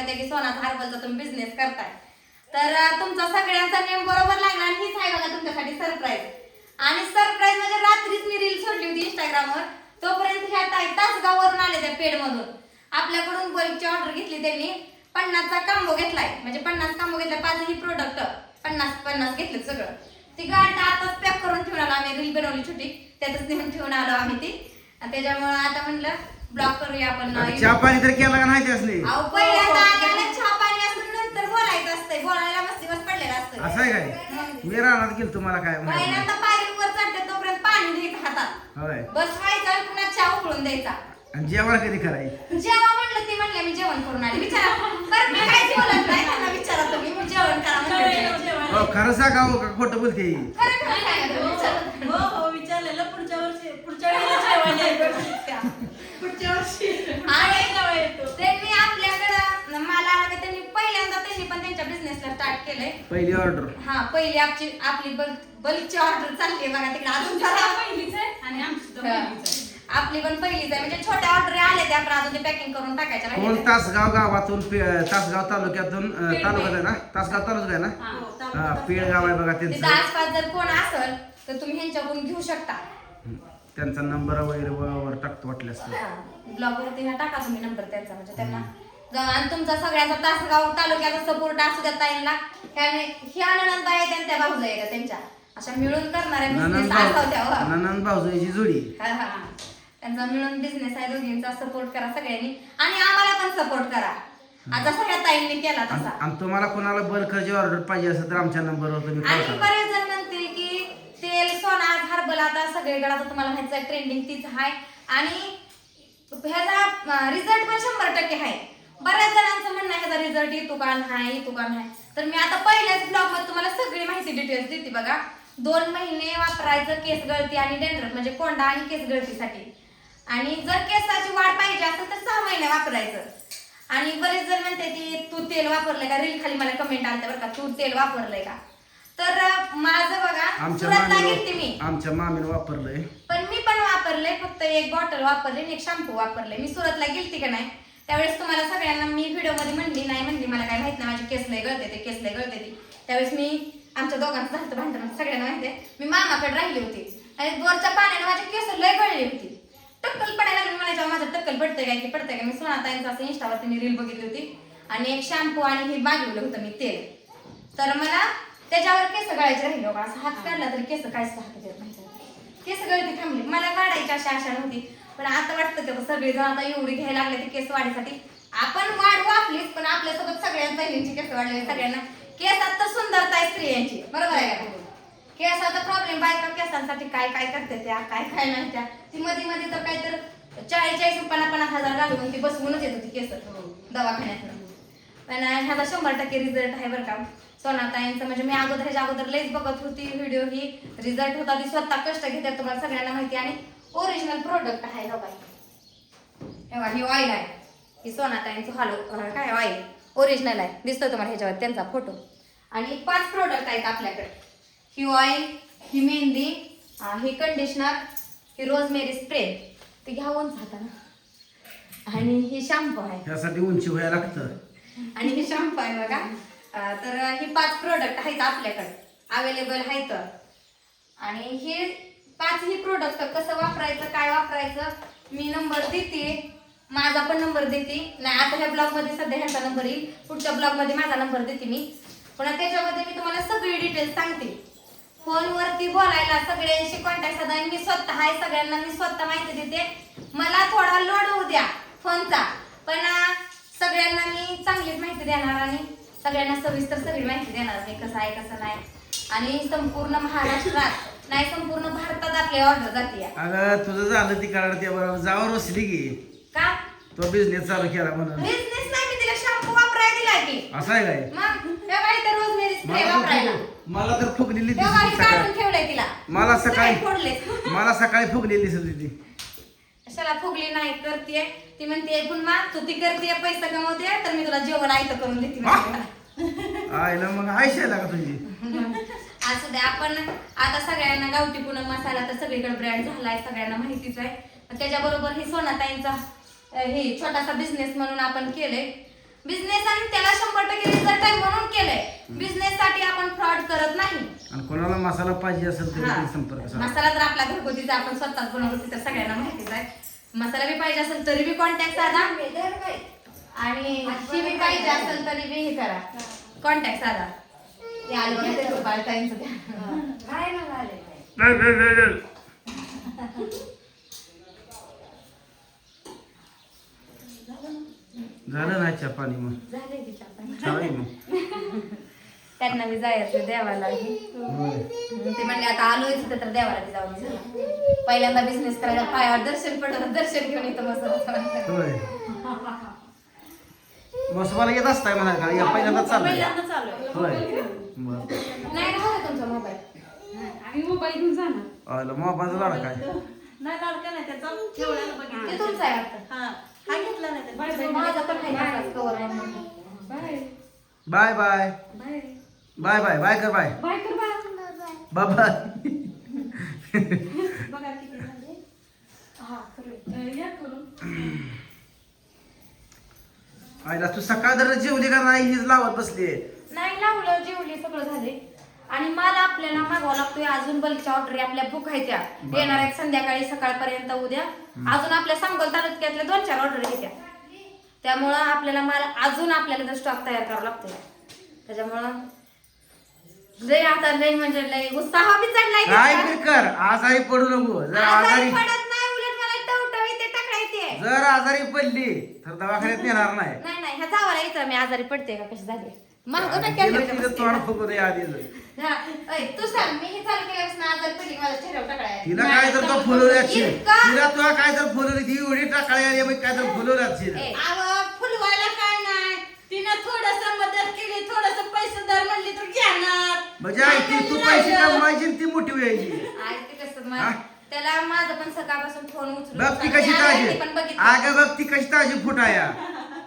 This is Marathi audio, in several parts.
होत्या की सोनात हर्बलचा तुम्ही बिझनेस करताय. तर तुमचा सगळ्यांचा नेम बरोबर लागला आणि हीच आहे बघा तुमच्यासाठी सरप्राईज. आणि सरप्राईज म्हणजे रात्रीच मी रील सोडली होती इंस्टाग्रामवर. तोपर्यंत ह्या तासगाववरून आले त्या पेडमधून. आपल्याकडून बल्कची ऑर्डर घेतली त्यांनी. 50चा कांबो घेतलाय, म्हणजे 50 कांबो घेतला, 5ही प्रोडक्ट 50 घेतले सगळं. ती गाडी आताच पॅक करून ठेवून आलो आम्ही. रील बनवली छोटी, त्यातच नेऊन ठेवून आलो आम्ही ती. त्याच्यामुळे आता म्हणलं ब्लॉग करूया आपण. चहा पाणी तर केला का नाही असले? अहो पहिल्यांदा आल्याला चहा पाणी असून नंतर बोलायचं असतंय. बोलायला मस्ती बस पडलेलं असतं. असं आहे काय? मी रानात गेलो तुम्हाला काय पहिल्यांदा पायरीवर चढते तोपर्यंत पाणी द्यायचं हातात. होय. बस व्हायचं आणि पुन्हा चहा उकळून द्यायचा. आणि जेवण कधी करायचं? जेव्हा म्हणलं ती म्हणले मी जेवण करून आले. विचारा बरं मी काय जेवण नाही त्यांना विचारा तुम्ही. मी जेवण करा म्हणते. हो खरं सांगा हो का खोटं बोलते? खरं खरं सांगा तुम्ही, विचारा. हो विचारलेलं पुढच्या वेळेला जेवायला येतो. पुढच्या वर्षी आणि त्यांनी आपल्याकडं मला आला का त्यांनी पहिल्यांदा त्यांनी पण त्यांच्या बिझनेसला स्टार्ट केलंय. पहिली ऑर्डर. हा पहिली आपली बल्कची ऑर्डर चालली बघा तिकडे अजून पहिलीच आहे आणि आमची सुद्धा पहिलीच आहे. आपली पण पहिलीच आहे. म्हणजे छोट्या ऑर्डर आल्या त्या आपण अजून ते पॅकिंग करून टाकायच्या कोण राहिल्या. तासगाव गावातून तासगाव तालुक्यातून तालुक्यात आहे ना? तासगाव तालुका आहे ना? हो, हा पेड गाव आहे बघा तिथं त्यांचं. आसपास जर कोण असेल तर तुम्ही ह्यांच्याकडून घेऊ शकता. त्यांचा नंबर वगैरे वर टाकतो वाटल्यास. ब्लॉग वरती टाका तुम्ही नंबर त्यांचा, म्हणजे त्यांना आणि तुमचा सगळ्यांचा तासगाव तालुक्याचा सपोर्ट असू द्या ताईंना. ह्या ननंदबाई आहेत त्या भाऊजाई आहेत त्यांच्या, अशा मिळून करणाऱ्या बिझनेस असावत्या. ननंद भाऊजाईची जोडी. त्यांचा मिळून बिझनेस आहे. दोघींचा सपोर्ट करा सगळ्यांनी आणि आम्हाला पण सपोर्ट करा. आता सगळ्या ताईंनी केला तसा. आणि तुम्हाला कोणाला बल्कची ऑर्डर पाहिजे असेल तर आमच्या नंबरवर तुम्ही कॉल आणि करा. बरेच जण म्हणतील की तेल सोना हर्बल आता सगळीकडे आता तुम्हाला माहिती आहे ट्रेंडिंग तीच आहे आणि ह्याचा रिझल्ट पण 100% आहे. बऱ्याच जणांचं म्हणणं आहे ह्याचा रिझल्ट येतो का नाही येतो का नाही. तर मी आता पहिल्याच ब्लॉग मध्ये तुम्हाला सगळी माहिती डिटेल्स देते बघा. 2 महिने वापरायचं केस गळती आणि डॅन्ड्रफ म्हणजे कोंडा आणि केस गळतीसाठी. आणि जर केसाची वाढ पाहिजे असेल तर 6 महिने वापरायचं. आणि बरेच जण म्हणते की तू तेल वापरलंय का. रील खाली मला कमेंट आलते बरं का, तू तेल वापरलंय का. तर माझं बघा सुरतला गेलते मी. आमच्या मामीने वापरलंय. पण मी पण वापरले, फक्त एक बॉटल वापरले आणि एक शॅम्पू वापरले. मी सुरतला गेलते का नाही त्यावेळेस तुम्हाला सगळ्यांना मी व्हिडिओ मध्ये म्हणली नाही म्हणली मला काय माहित नाही माझे केस लय गळते ते केस लय गळते ती. त्यावेळेस मी आमच्या दोघांचं झालं भांडण सगळ्यांना माहितीये. मी मामाकडे राहिली होती आणि बोरच्या पाण्याने माझे केस लय गळले होती. टक्कल पडायला लागली म्हणायच्या माझं टक्कल पडतंय काय की पडतंय का. मी सोनाताईंचं असं इंस्टावरती मी रील बघितली होती आणि एक शॅम्पू आणि हे मागवलं होतं मी तेल. तर मला त्याच्यावर केस गळायचे राहिले बघा. असं हात काढला तरी केस काहीच राहत नाही. केस गळती थांबली. मला काढायची अशी आशा नव्हती, पण आता वाटतं की सगळे जण आता एवढी घ्यायला लागले ते केस वाढीसाठी. आपण वाढवू आपलीच, पण आपल्यासोबत सगळ्यांच्या बहिणींची केस वाढले. सगळ्यांना केसात तर सुंदरता आहे स्त्रियांची, बरोबर आहे का. केसाचा प्रॉब्लेम बायका केसांसाठी काय काय करते त्या काय काय नाही त्या. ती मध्ये मध्ये तर काय तर 40-40 50 हजार घालून ती बसवूनच येत होती केस दवाखान्यात. पण ह्याचा 100% रिझल्ट आहे बरं का सोनाताईंचं. म्हणजे मी ह्याच्या अगोदर लईच बघत होती व्हिडिओ. ही रिझल्ट होता ती स्वतः कष्ट घेतात तुम्हाला सगळ्यांना माहिती. आणि ओरिजिनल प्रोडक्ट आहे बघा. ही ऑइल आहे, ही सोनाताईंचं काय ऑइल ओरिजिनल आहे. दिसतोय तुम्हाला ह्याच्यावर त्यांचा फोटो. आणि 5 प्रोडक्ट आहेत आपल्याकडे. ही ऑइल, ही मेहंदी, ही कंडिशनर, ही रोजमेरी स्प्रे ते घ्यावून जाताना, आणि ही शॅम्पू आहे. त्यासाठी उंची व्हायला लागतं. आणि ही शॅम्पू आहे बघा. तर ही 5 प्रोडक्ट आहेत आपल्याकडे अवेलेबल आहेत. आणि हे 5ही प्रोडक्ट कसं वापरायचं काय वापरायचं मी नंबर देते. माझा पण नंबर देते. नाही आता ह्या ब्लॉग मध्ये सध्या ह्यांचा नंबर येईल, पुढच्या ब्लॉग मध्ये माझा नंबर देते मी. पण त्याच्यामध्ये मी तुम्हाला सगळी डिटेल्स सांगते. फोनवरती बोलायला सगळ्यांशी कॉन्टॅक्ट साधा. मी स्वतः आहे, सगळ्यांना मी स्वतः माहिती देते. मला थोडा लोड होऊ द्या फोनचा, पण सगळ्यांना मी चांगलीच माहिती देणार आणि सगळ्यांना सविस्तर सगळी माहिती देणार मी कसं आहे कसं नाही. आणि संपूर्ण महाराष्ट्रात नाही संपूर्ण भारतात आपली ऑर्डर जाते. अगं तुझं झालं ती काढ त्या बरोबर जावर बसली की का तो बिझनेस चालू केला म्हणून. बिझनेस नाही मी तिला शॅम्पू वापरायला दिला की. असं आहे काय. मग त्या बाई तर रोजमेरी स्प्रे वापरायला मला तर फुगलेली त्या बाई दिसली काढून सकाळी. ठेवलंय तिला. मला सकाळी फोडले मला सकाळी फुगलेली दिसली ती. कशाला फुगली नाही करते ती म्हणते पुन्हा तू ती करते पैसा कमवते तर मी तुला जेवण आयतं करून देते. आईला मग आयशायला का तुझी. असू द्या. आपण आता सगळ्यांना गावठी पूनम मसाला तर सगळीकडे ब्रँड झालाय सगळ्यांना माहितीच आहे. त्याच्याबरोबर ही सोनाताईंचा हे छोटासा बिझनेस म्हणून आपण केलंय. बिझनेस आणि त्याला 100% रिझल्ट आहे म्हणून केलंय. बिझनेस साठी आपण फ्रॉड करत नाही. आणि कोणाला मसाला पाहिजे असेल तर हा. ते संपर्क साधा. मसाला तर आपला घरगुतीचा आपण स्वतःच बनवतो तर सगळ्यांना माहितीच आहे. मसाला बी पाहिजे असेल तरी बी कॉन्टॅक्ट साधा आणि शिवी पाहिजे असेल तरी बी हे करा कॉन्टॅक्ट साधा. ते आलं बघा ते गोपाळ ताईंचं ते. झालं ना चहा पाणी मग झालंय की चहा पाणी. चालेल मग. त्यांना बी जायचं देवाला होय. ते म्हणले आता आलोय तिथं तर देवाला बी जाऊन चला. पहिल्यांदा बिझनेस करायला पायावर दर्शन पडलं दर्शन घेऊन येतो मस्त. होय मसवाला येत असताय म्हणा का या पहिल्यांदा चाललंय पहिल्यांदा चालू आहे. होय बरं. नाही राहू तुमचा मोबाईल. आम्ही मोबाईल घेऊन जाणार. आलं मोबाईलचा झाला काय नाही लाडका नाही त्याचा ठेवलेला ते बघितलं. तुमचं आहे वाटतं. हा घेतला नाही त्याचा. माझा पण आहे ना कवर आहे. Bye bye bye bye bye कर बाय बाय कर बाय. बाय बाय बघा किती झाले. हा खरं. या करून. आईला तू सकाळ जर जेवली का नाही हीच लावत बसली नाही लावलं जेवली सगळं झाले आणि मला आपल्याला मागवा लागतोय अजून बल्कच्या ऑर्डरी आपल्या बुक आहेत त्या येणार आहेत संध्याकाळी सकाळपर्यंत उद्या अजून आपल्या सांगोल तालुक्यातल्या 2-4 ऑर्डर घेत्या त्यामुळं आपल्याला मला अजून आपल्याला जर स्टॉक तयार करावा लागतोय त्याच्यामुळं लय आता लय म्हणजे लय उत्साह बी चढलाय काय बी कर आजारी पडू नको जर आजारी आजारी पडत नाही उलट मला टवटवी ते टाकायचे जर आजारी पडली तर दवाखान्यात नेणार नाही नाही नाही ह्या जावाला इथं मी आजारी पडते का कशी झाली महाग तिला तोंड फुगू दे आधी तू सांग मी हे चालू केल्यापासून आजारी पडली माझ्या चेहऱ्यावर टाकलाय तिला काय तर तो फुलवल्याची इतका- तिला तुला काय तर फुलवली ती एवढी टाकाळी आली मग काय तर फुलवल्याची ए, फुलवायला काय नाही. तिनं थोडस मदत केली थोडस पैसे दर म्हणली तर घेणार. म्हणजे आई ती तू पैसे कमवायची आणि ती मोठी व्हायची आज ते कसं हा? त्याला माझं पण सकाळपासून फोन उचलून बघ ती कशी आणि ताजी आल्यावरती पण बघितलं. अगं बघ ती कशी ताजी फुटाया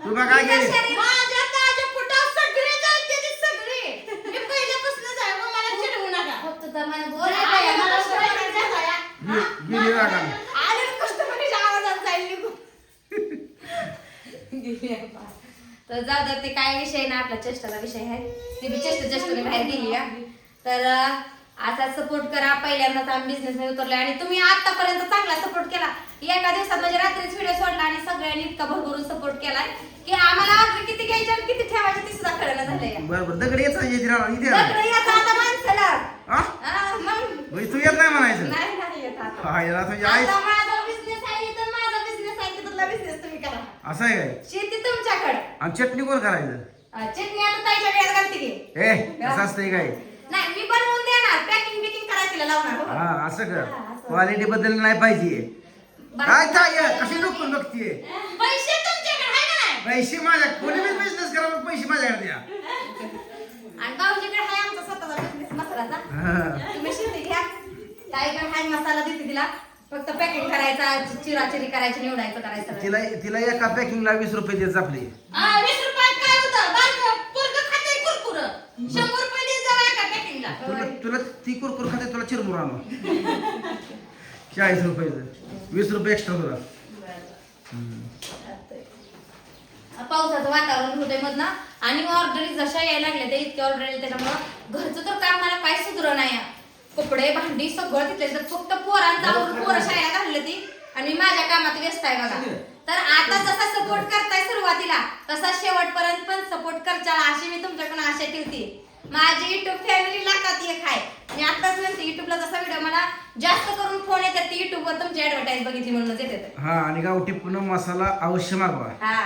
तू बघ काय गेली माझ्या ताज्या फुटावर सगळे जाते ती सगळी. मी पहिल्यापासूनच आहे मग मला चिडवू नका. फक्त तर मला मला बोलायला मला बोलायचं आहे. गेली रागाने आले कस्टमरच्या आवाजात जाईल निघून. गेली आहे बा. तर जाऊ दे ते काय विषय ना आपला चेष्टाचा विषय आहे ती बी चेष्टाने बाहेर गेली आहे. तर असा सपोर्ट करा पहिल्यांदाच आम्ही बिझनेस मध्ये उतरले आणि तुम्ही आतापर्यंत चांगला सपोर्ट केला एका दिवसात म्हणजे रात्रीच व्हिडिओ सोडला आणि सगळ्यांनी इतका भरभरून सपोर्ट केलाय की आम्हाला ऑर्डर किती घ्यायची आणि किती ठेवायची ती सुद्धा कळलं झालंय. बरोबर दगड येत आहे इथे राहणार इथे दगड येत आता माणसाला हा? मग म्हणजे तू येत नाही म्हणायचं नाही येत आता. आईला तुझ्या आई आता माझा बिझनेस आहे तर माझा बिझनेस आहे तिथला बिझनेस तुम्ही करा असं आहे काय शेती तुमच्याकडे आणि चटणी कोण करायचं चटणी आता ताईच्या गळ्यात घालते की ए असं असतंय काय नाही मी बनवून देणार पॅकिंग बिकिंग करायला तिला लावणार हो. हा असं कर हा, असं. क्वालिटी बद्दल नाही पाहिजे काय काय कशी डोकून बघतीये पैसे तुमच्याकडे आहे का नाही? पैसे माझ्या कोणी बी बिझनेस करा पण पैसे माझ्याकडे द्या आणि भाऊजीकडे आहे आमचा स्वतःचा बिझनेस मसालाचा हा. तुम्ही शेती घ्या ताईकडे हाय मसाला देते तिला फक्त पॅकिंग करायचा चिराचिरी करायची निवडायचं करायचं तिला तिला एका पॅकिंगला 20 रुपये देत आपली 20 रुपयात काय होतं? बारकं पोरगं खाते कुरकुरं. 100 रुपये देत जावा एका पॅकिंगला. तुला तुला ती कुरकुर खाते तुला चिरमुर आणू 40 रुपयाचं 20 रुपये एक्स्ट्रा तुला पावसाचं वातावरण होतंय मधनं आणि ऑर्डरी जशा यायला लागल्या त्या इतक्या ऑर्डर आल्या त्याच्यामुळं घरचं तर काम मला काय सुधर नाही कपडे भांडी सगळं तिथले तर फक्त पोरांचा आवरून पोरं शाळेला घालले ती आणि मी माझ्या कामात व्यस्त आहे बघा तर आता जसा सपोर्ट करताय सुरुवातीला तसा शेवटपर्यंत पण सपोर्ट करचाल अशी मी तुमच्याकडून आशा ठेवते माझी युट्यूब फॅमिली लाखात एक आहे मी आताच म्हणते युट्यूबला जसा व्हिडिओ मला जास्त करून फोन येतात ती युट्यूबवर तुमची ऍडव्हर्टाईज बघितली म्हणूनच येते हा आणि गावठी पुन्हा मसाला अवश्य मागवा हा